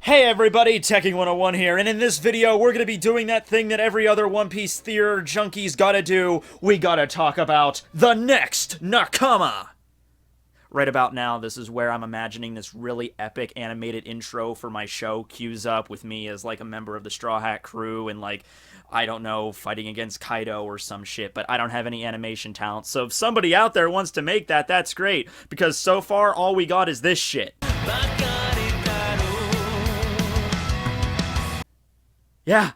Hey everybody, Tekking101 here, and in this video we're going to be doing that thing that every other One Piece theater junkie's gotta do. We gotta talk about the next nakama! Right about now, this is where I'm imagining this really epic animated intro for my show cues up with me as like a member of the Straw Hat crew and like, I don't know, fighting against Kaido or some shit, but I don't have any animation talent. So if somebody out there wants to make that, that's great, because so far all we got is this shit. Yeah,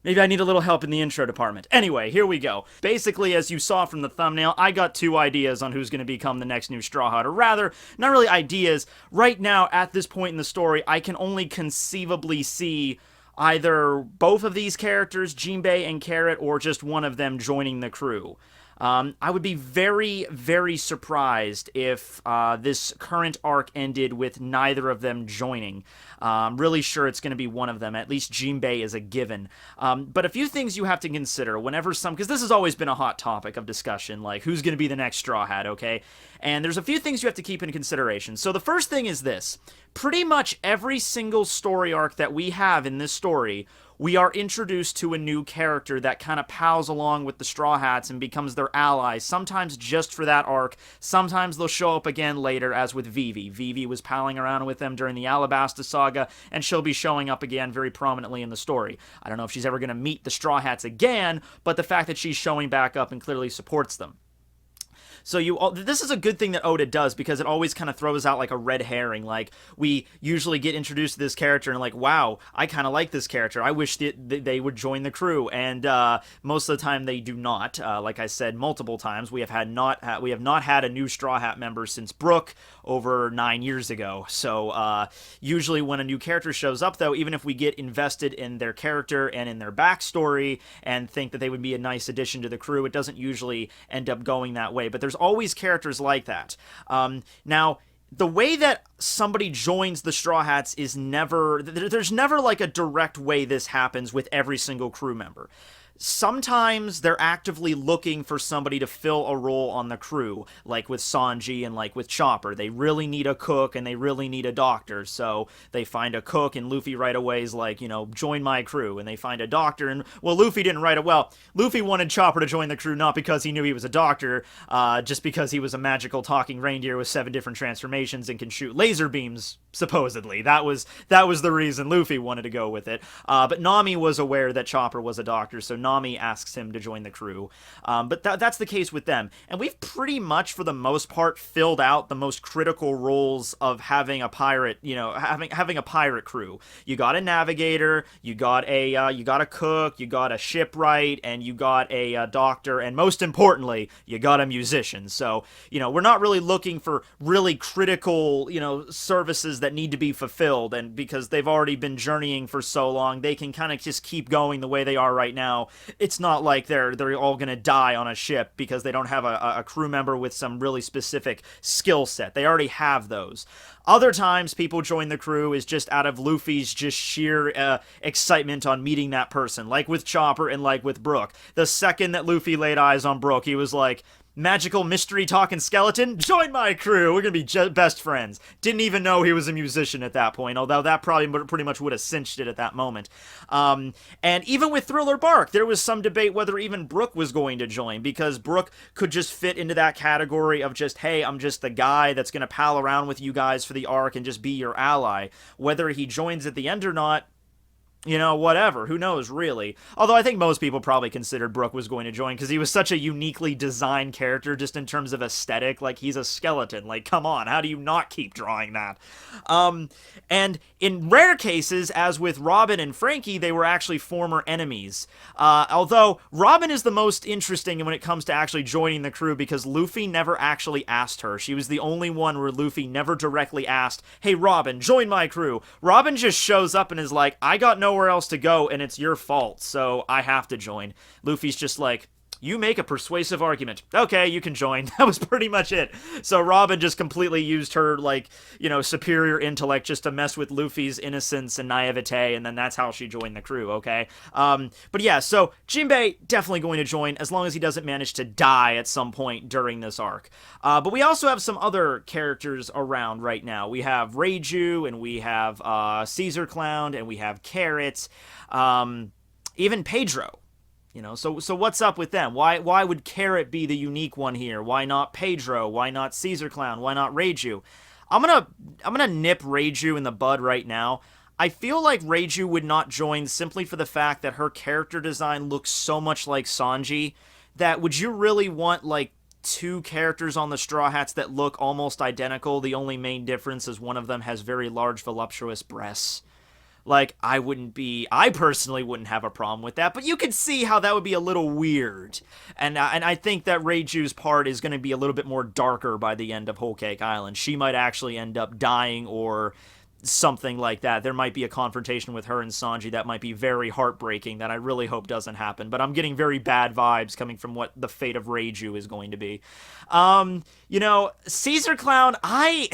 maybe I need a little help in the intro department. Anyway, here we go. Basically, as you saw from the thumbnail, I got two ideas on who's going to become the next new Straw Hat. Or rather, not really ideas. Right now, at this point in the story, I can only conceivably see either both of these characters, Jinbei and Carrot, or just one of them joining the crew. I would be very, very surprised if this current arc ended with neither of them joining. I'm really sure it's going to be one of them. At least Jinbei is a given. But a few things you have to consider whenever because this has always been a hot topic of discussion, like who's going to be the next Straw Hat, okay? And there's a few things you have to keep in consideration. So the first thing is this. Pretty much every single story arc that we have in this story, we are introduced to a new character that kind of pals along with the Straw Hats and becomes their ally, sometimes just for that arc. Sometimes they'll show up again later, as with Vivi. Vivi was palling around with them during the Alabasta saga, and she'll be showing up again very prominently in the story. I don't know if she's ever going to meet the Straw Hats again, but the fact that she's showing back up and clearly supports them. So this is a good thing that Oda does, because it always kind of throws out like a red herring. Like, we usually get introduced to this character and like, wow, I kind of like this character. I wish that they would join the crew. And most of the time they do not. Like I said multiple times, we have not had a new Straw Hat member since Brook over 9 years ago. So usually when a new character shows up, though, even if we get invested in their character and in their backstory and think that they would be a nice addition to the crew, it doesn't usually end up going that way. But there's always characters like that. Now, the way that somebody joins the Straw Hats is there's never like a direct way this happens with every single crew member. Sometimes they're actively looking for somebody to fill a role on the crew, like with Sanji and like with Chopper. They really need a cook and they really need a doctor, so they find a cook, and Luffy right away is like, you know, join my crew. And they find a doctor, and, well, Luffy didn't Luffy wanted Chopper to join the crew not because he knew he was a doctor, just because he was a magical talking reindeer with 7 different transformations and can shoot laser beams, supposedly. That was the reason Luffy wanted to go with it. But Nami was aware that Chopper was a doctor, so Nami asks him to join the crew. But that's the case with them. And we've pretty much, for the most part, filled out the most critical roles of having a pirate, you know, having a pirate crew. You got a navigator, you got a cook, you got a shipwright, and you got a doctor, and most importantly, you got a musician. So, you know, we're not really looking for really critical, you know, services that need to be fulfilled, and because they've already been journeying for so long, they can kind of just keep going the way they are right now. It's not like they're all gonna die on a ship because they don't have a crew member with some really specific skill set. They already have those. Other times, people join the crew is just out of Luffy's just sheer excitement on meeting that person, like with Chopper and like with Brook. The second that Luffy laid eyes on Brook, he was like, magical mystery talking skeleton, join my crew, we're gonna be best friends. Didn't even know he was a musician at that point, although that probably pretty much would have cinched it at that moment. And even with Thriller Bark, there was some debate whether even Brook was going to join, because Brook could just fit into that category of just, hey, I'm just the guy that's gonna pal around with you guys for the arc and just be your ally. Whether he joins at the end or not, you know, whatever. Who knows, really? Although I think most people probably considered Brook was going to join because he was such a uniquely designed character just in terms of aesthetic. Like, he's a skeleton. Like, come on, how do you not keep drawing that? And in rare cases, as with Robin and Frankie, they were actually former enemies. Although, Robin is the most interesting when it comes to actually joining the crew because Luffy never actually asked her. She was the only one where Luffy never directly asked, hey, Robin, join my crew. Robin just shows up and is like, I got nowhere else to go, and it's your fault, so I have to join. Luffy's just like, You make a persuasive argument. Okay, you can join. That was pretty much it. So Robin just completely used her, like, superior intellect just to mess with Luffy's innocence and naivete, and then that's how she joined the crew, okay? But yeah, so Jinbei definitely going to join as long as he doesn't manage to die at some point during this arc. But we also have some other characters around right now. We have Reiju, and we have Caesar Clown, and we have Carrot, even Pedro. So what's up with them? Why would Carrot be the unique one here? Why not Pedro? Why not Caesar Clown? Why not Reiju? I'm gonna nip Reiju in the bud right now. I feel like Reiju would not join simply for the fact that her character design looks so much like Sanji that would you really want like two characters on the Straw Hats that look almost identical? The only main difference is one of them has very large voluptuous breasts. Like, I personally wouldn't have a problem with that, but you can see how that would be a little weird. And I think that Reiju's part is going to be a little bit more darker by the end of Whole Cake Island. She might actually end up dying or something like that. There might be a confrontation with her and Sanji that might be very heartbreaking that I really hope doesn't happen, but I'm getting very bad vibes coming from what the fate of Reiju is going to be. Caesar Clown, I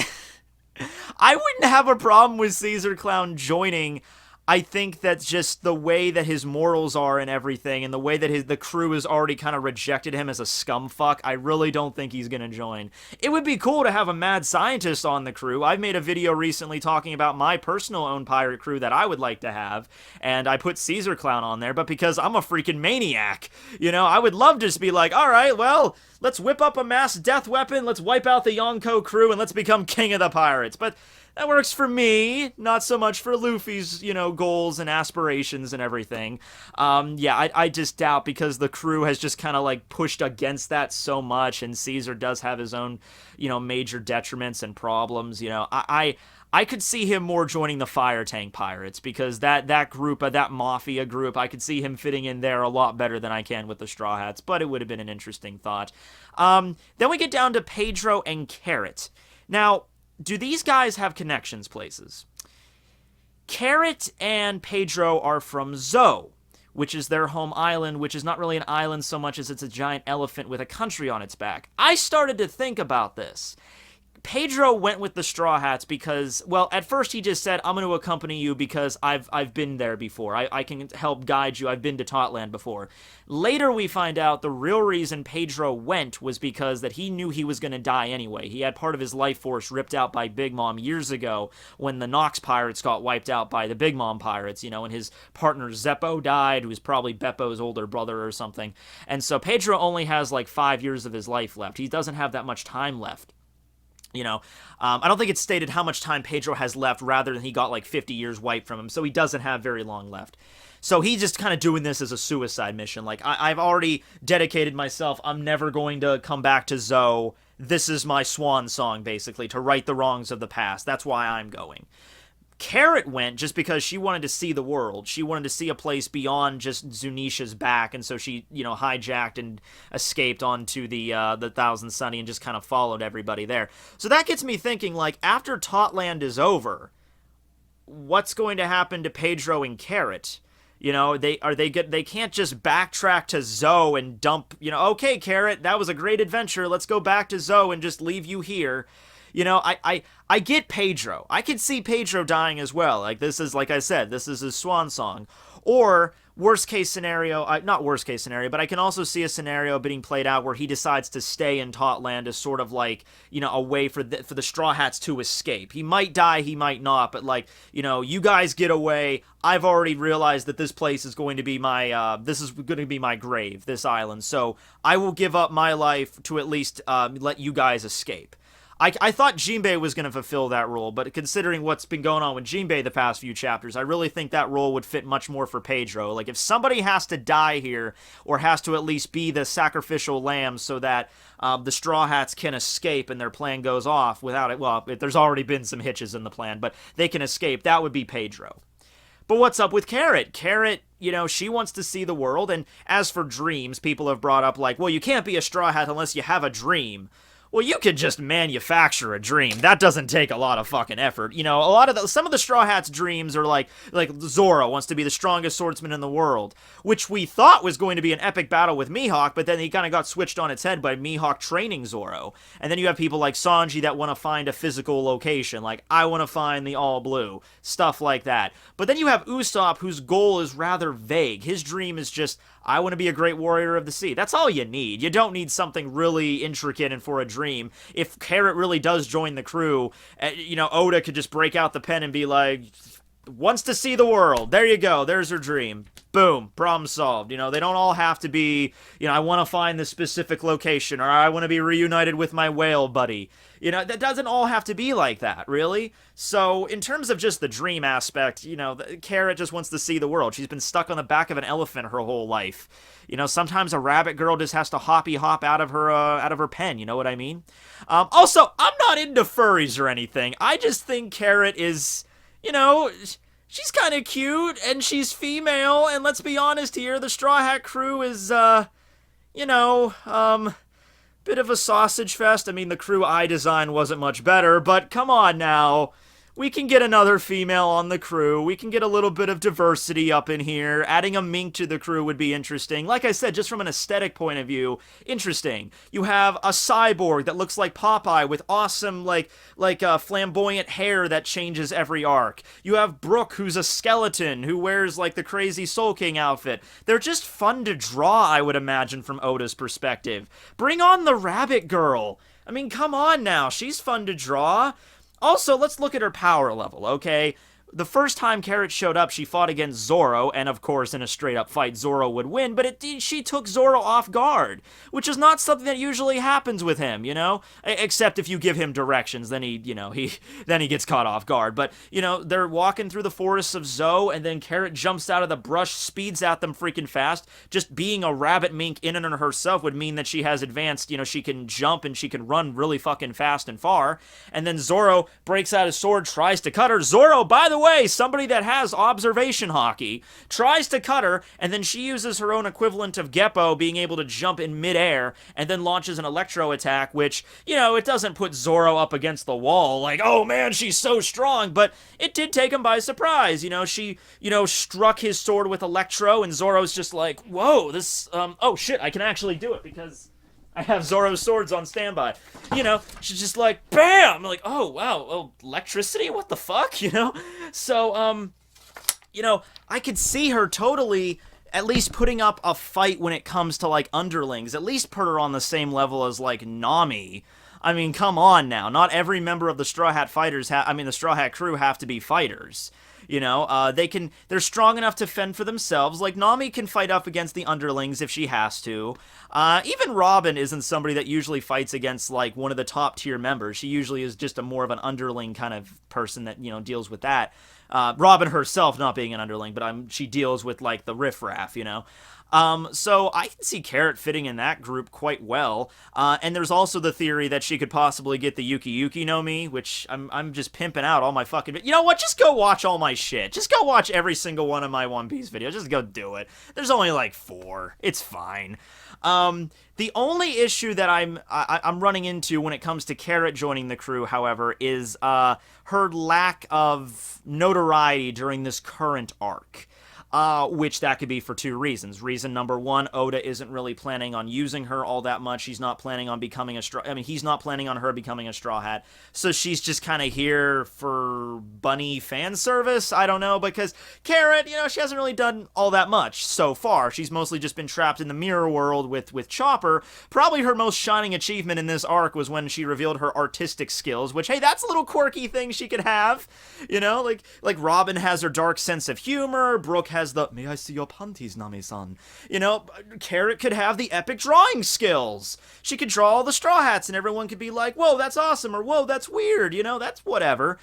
wouldn't have a problem with Caesar Clown joining. I think that's just the way that his morals are and everything, and the way that the crew has already kind of rejected him as a scumfuck. I really don't think he's going to join. It would be cool to have a mad scientist on the crew. I've made a video recently talking about my personal own pirate crew that I would like to have, and I put Caesar Clown on there, but because I'm a freaking maniac, I would love to just be like, alright, well, let's whip up a mass death weapon, let's wipe out the Yonko crew, and let's become king of the pirates. But that works for me, not so much for Luffy's, goals and aspirations and everything. I just doubt because the crew has just kind of like pushed against that so much, and Caesar does have his own, major detriments and problems. I could see him more joining the Fire Tank Pirates because that group, that Mafia group, I could see him fitting in there a lot better than I can with the Straw Hats, but it would have been an interesting thought. Then we get down to Pedro and Carrot. Now, do these guys have connections places? Carrot and Pedro are from Zou, which is their home island, which is not really an island so much as it's a giant elephant with a country on its back. I started to think about this. Pedro went with the Straw Hats because, well, at first he just said, I'm going to accompany you because I've been there before. I can help guide you. I've been to Tahtland before. Later we find out the real reason Pedro went was because that he knew he was going to die anyway. He had part of his life force ripped out by Big Mom years ago when the Nox pirates got wiped out by the Big Mom pirates, and his partner Zeppo died, who was probably Beppo's older brother or something. And so Pedro only has like 5 years of his life left. He doesn't have that much time left. I don't think it's stated how much time Pedro has left rather than he got like 50 years wiped from him, so he doesn't have very long left. So he's just kind of doing this as a suicide mission. Like, I've already dedicated myself. I'm never going to come back to Zou. This is my swan song, basically, to right the wrongs of the past. That's why I'm going. Carrot went just because she wanted to see the world. She wanted to see a place beyond just Zunisha's back, and so she, hijacked and escaped onto the Thousand Sunny and just kind of followed everybody there. So that gets me thinking, like, after Tahtland is over, what's going to happen to Pedro and Carrot? They can't just backtrack to Zou and dump, okay, Carrot, that was a great adventure. Let's go back to Zou and just leave you here. I get Pedro. I could see Pedro dying as well. Like, this is, like I said, this is his swan song. Or, worst case scenario, not worst case scenario, but I can also see a scenario being played out where he decides to stay in Tahtland as sort of like, a way for the Straw Hats to escape. He might die, he might not, but like, you guys get away. I've already realized that this place is going to be my, grave, this island. So I will give up my life to at least let you guys escape. I thought Jinbei was going to fulfill that role, but considering what's been going on with Jinbei the past few chapters, I really think that role would fit much more for Pedro. Like, if somebody has to die here, or has to at least be the sacrificial lamb so that the Straw Hats can escape and their plan goes off without it, well, there's already been some hitches in the plan, but they can escape, that would be Pedro. But what's up with Carrot? Carrot, she wants to see the world, and as for dreams, people have brought up like, well, you can't be a Straw Hat unless you have a dream. Well, you could just manufacture a dream. That doesn't take a lot of fucking effort. You know, some of the Straw Hats' dreams are like Zoro wants to be the strongest swordsman in the world, which we thought was going to be an epic battle with Mihawk, but then he kind of got switched on its head by Mihawk training Zoro. And then you have people like Sanji that want to find a physical location, like I want to find the All Blue, stuff like that. But then you have Usopp, whose goal is rather vague. His dream is just, I want to be a great warrior of the sea. That's all you need. You don't need something really intricate and for a dream. If Carrot really does join the crew, you know, Oda could just break out the pen and be like, wants to see the world. There you go. There's her dream. Boom. Problem solved. You know, they don't all have to be, you know, I want to find this specific location, or I want to be reunited with my whale buddy. You know, that doesn't all have to be like that, really. So, in terms of just the dream aspect, you know, Carrot just wants to see the world. She's been stuck on the back of an elephant her whole life. You know, sometimes a rabbit girl just has to hop out of her pen, you know what I mean? Also, I'm not into furries or anything. I just think Carrot is, you know, she's kind of cute, and she's female, and let's be honest here, the Straw Hat crew is, you know, bit of a sausage fest. I mean, the crew eye design wasn't much better, but come on now. We can get another female on the crew. We can get a little bit of diversity up in here. Adding a mink to the crew would be interesting. Like I said, just from an aesthetic point of view, interesting. You have a cyborg that looks like Popeye with awesome, like flamboyant hair that changes every arc. You have Brook, who's a skeleton, who wears, like, the crazy Soul King outfit. They're just fun to draw, I would imagine, from Oda's perspective. Bring on the rabbit girl. I mean, come on now. She's fun to draw. Also, let's look at her power level, okay? The first time Carrot showed up, she fought against Zoro, and of course, in a straight-up fight, Zoro would win, but she took Zoro off guard, which is not something that usually happens with him, you know? Except if you give him directions, then he gets caught off guard. But, you know, they're walking through the forests of Zou, and then Carrot jumps out of the brush, speeds at them freaking fast. Just being a rabbit mink in and of herself would mean that she has advanced, you know, she can jump and she can run really fucking fast and far. And then Zoro breaks out his sword, tries to cut her. Zoro, by the way, somebody that has observation hockey, tries to cut her, and then she uses her own equivalent of Geppo, being able to jump in midair, and then launches an electro attack, which, you know, it doesn't put Zoro up against the wall, like, oh man, she's so strong, but it did take him by surprise. You know, she, you know, struck his sword with electro, and Zoro's just like, whoa, this, oh shit, I can actually do it, because I have Zoro's swords on standby. You know, she's just like, bam! Like, oh, wow, oh, electricity? What the fuck? You know? So, you know, I could see her totally at least putting up a fight when it comes to, like, underlings. At least put her on the same level as, like, Nami. I mean, come on now. Not every member of the Straw Hat fighters the Straw Hat crew have to be fighters. You know, they're strong enough to fend for themselves. Like, Nami can fight up against the underlings if she has to. Even Robin isn't somebody that usually fights against, like, one of the top tier members. She usually is just more of an underling kind of person that, you know, deals with that. Robin herself not being an underling, but she deals with, like, the riffraff, you know. So I can see Carrot fitting in that group quite well. And there's also the theory that she could possibly get the Yuki Yuki no Mi, which I'm just pimping out all my fucking... You know what? Just go watch all my shit. Just go watch every single one of my One Piece videos. Just go do it. There's only like 4. It's fine. The only issue that I'm running into when it comes to Carrot joining the crew, however, is her lack of notoriety during this current arc. Which that could be for 2 reasons. Reason number 1, Oda isn't really planning on using her all that much. He's not planning on becoming he's not planning on her becoming a Straw Hat. So she's just kind of here for bunny fan service. I don't know, because Carrot, you know, she hasn't really done all that much so far. She's mostly just been trapped in the mirror world with Chopper. Probably her most shining achievement in this arc was when she revealed her artistic skills, which, hey, that's a little quirky thing she could have. You know, like Robin has her dark sense of humor, Brooke has the, may I see your panties, Nami-san? You know, Carrot could have the epic drawing skills. She could draw all the Straw Hats and everyone could be like, whoa, that's awesome, or whoa, that's weird, you know, that's whatever.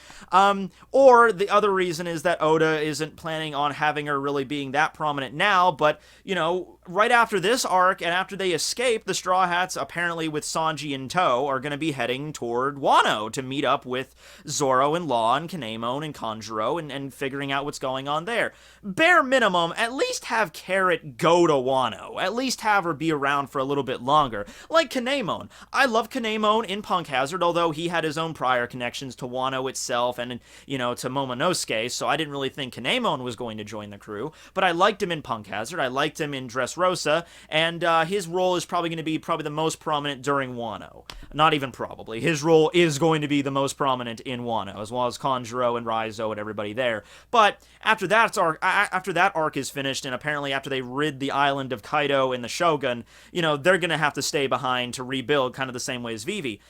Or the other reason is that Oda isn't planning on having her really being that prominent now, but, you know, right after this arc, and after they escape, the Straw Hats, apparently with Sanji in tow, are going to be heading toward Wano to meet up with Zoro and Law and Kinemon and Kanjuro and figuring out what's going on there. Bare minimum, at least have Carrot go to Wano. At least have her be around for a little bit longer. Like Kinemon. I love Kinemon in Punk Hazard, although he had his own prior connections to Wano itself and, to Momonosuke, so I didn't really think Kinemon was going to join the crew. But I liked him in Punk Hazard. I liked him in Dressrosa, and his role is probably going to be the most prominent during Wano. Not even probably. His role is going to be the most prominent in Wano, as well as Kanjuro and Raizo and everybody there. But after that arc is finished, and apparently after they rid the island of Kaido and the Shogun, they're going to have to stay behind to rebuild, kind of the same way as Vivi.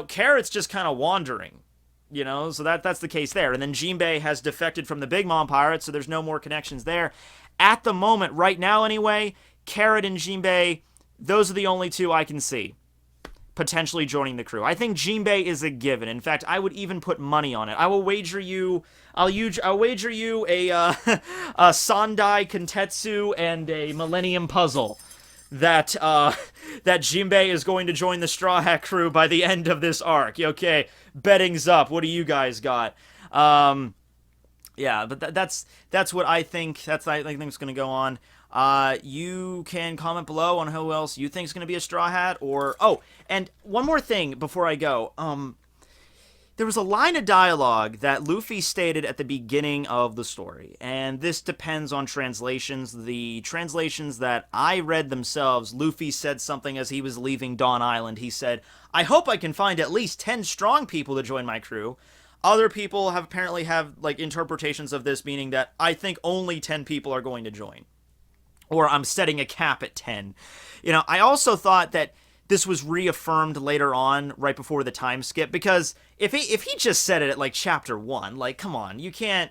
Carrot's just kind of wandering. So that's the case there. And then Jinbei has defected from the Big Mom Pirates, so there's no more connections there. At the moment, right now anyway, Carrot and Jinbei, those are the only two I can see potentially joining the crew. I think Jinbei is a given. In fact, I would even put money on it. I'll wager you a a Sandai Kentetsu and a Millennium Puzzle that Jinbei is going to join the Straw Hat crew by the end of this arc. Okay, betting's up. What do you guys got? Yeah, but that's what I think. I think it's going to go on. You can comment below on who else you think is going to be a Straw Hat, or... Oh, and one more thing before I go. There was a line of dialogue that Luffy stated at the beginning of the story, and this depends on translations. The translations that I read themselves, Luffy said something as he was leaving Dawn Island. He said, "I hope I can find at least 10 strong people to join my crew." Other people apparently have interpretations of this, meaning that I think only 10 people are going to join. Or I'm setting a cap at 10. I also thought that this was reaffirmed later on, right before the time skip, because if he just said it at chapter 1, come on, you can't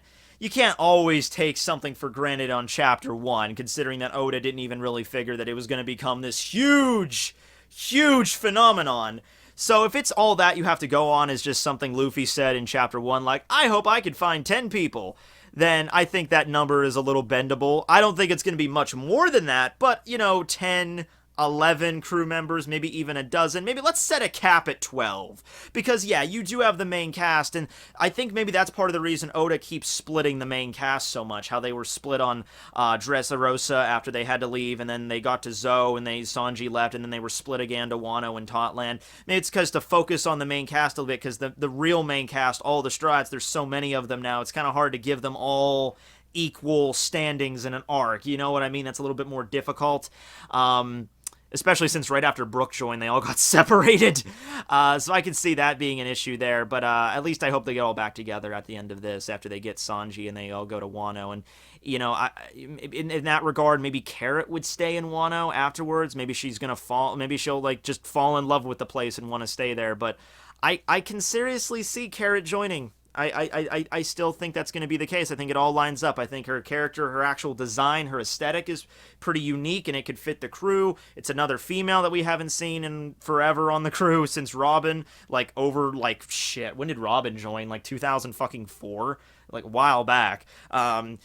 always take something for granted on chapter 1, considering that Oda didn't even really figure that it was going to become this huge phenomenon. So if it's all that you have to go on is just something Luffy said in chapter 1, I hope I could find 10 people, then I think that number is a little bendable. I don't think it's going to be much more than that, but, 10, 11 crew members, maybe even a dozen. Maybe let's set a cap at 12. Because, yeah, you do have the main cast, and I think maybe that's part of the reason Oda keeps splitting the main cast so much. How they were split on Dressrosa after they had to leave, and then they got to Zou, and Sanji left, and then they were split again to Wano and Tahtland. Maybe it's because to focus on the main cast a little bit, because the real main cast, all the Straw Hats, there's so many of them now, it's kind of hard to give them all equal standings in an arc. You know what I mean? That's a little bit more difficult. Especially since right after Brook joined, they all got separated. So I can see that being an issue there. But at least I hope they get all back together at the end of this, after they get Sanji and they all go to Wano. And, in that regard, maybe Carrot would stay in Wano afterwards. Maybe she's going to fall. Maybe she'll, just fall in love with the place and want to stay there. But I can seriously see Carrot joining. I still think that's going to be the case. I think it all lines up. I think her character, her actual design, her aesthetic is pretty unique, and it could fit the crew. It's another female that we haven't seen in forever on the crew since Robin. Shit. When did Robin join? 2004? A while back.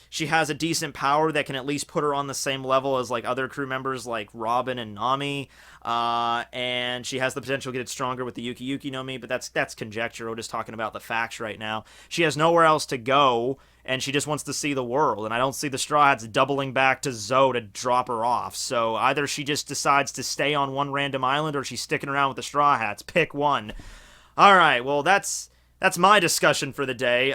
She has a decent power that can at least put her on the same level as other crew members like Robin and Nami. And she has the potential to get stronger with the Yuki Yuki no Mi, but that's conjecture. We're just talking about the facts right now. She has nowhere else to go, and she just wants to see the world, and I don't see the Straw Hats doubling back to Zou to drop her off. So either she just decides to stay on one random island, or she's sticking around with the Straw Hats. Pick one. Alright, well, that's my discussion for the day.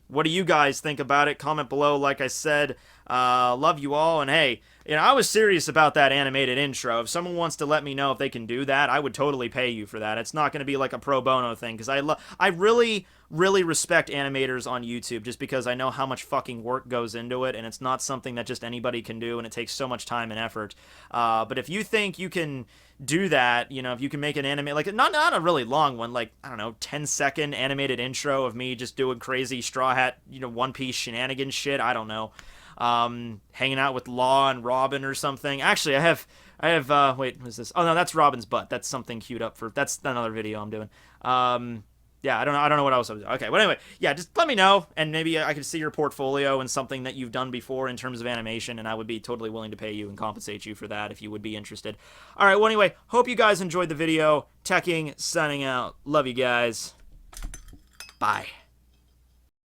What do you guys think about it? Comment below, like I said. Love you all, and hey, I was serious about that animated intro. If someone wants to let me know if they can do that, I would totally pay you for that. It's not going to be a pro bono thing, because I really respect animators on YouTube, just because I know how much fucking work goes into it, and it's not something that just anybody can do, and it takes so much time and effort. But if you think you can do that, if you can make an anime, not a really long one, I don't know, 10-second animated intro of me just doing crazy Straw Hat, One Piece shenanigans shit, I don't know. Hanging out with Law and Robin or something. Actually, I have, wait, what is this? Oh, no, that's Robin's butt. That's something queued up for, that's another video I'm doing. Yeah, I don't know what else I was. Okay, but anyway, yeah, just let me know, and maybe I could see your portfolio and something that you've done before in terms of animation, and I would be totally willing to pay you and compensate you for that if you would be interested. All right, well, anyway, hope you guys enjoyed the video. Tekking signing out. Love you guys. Bye.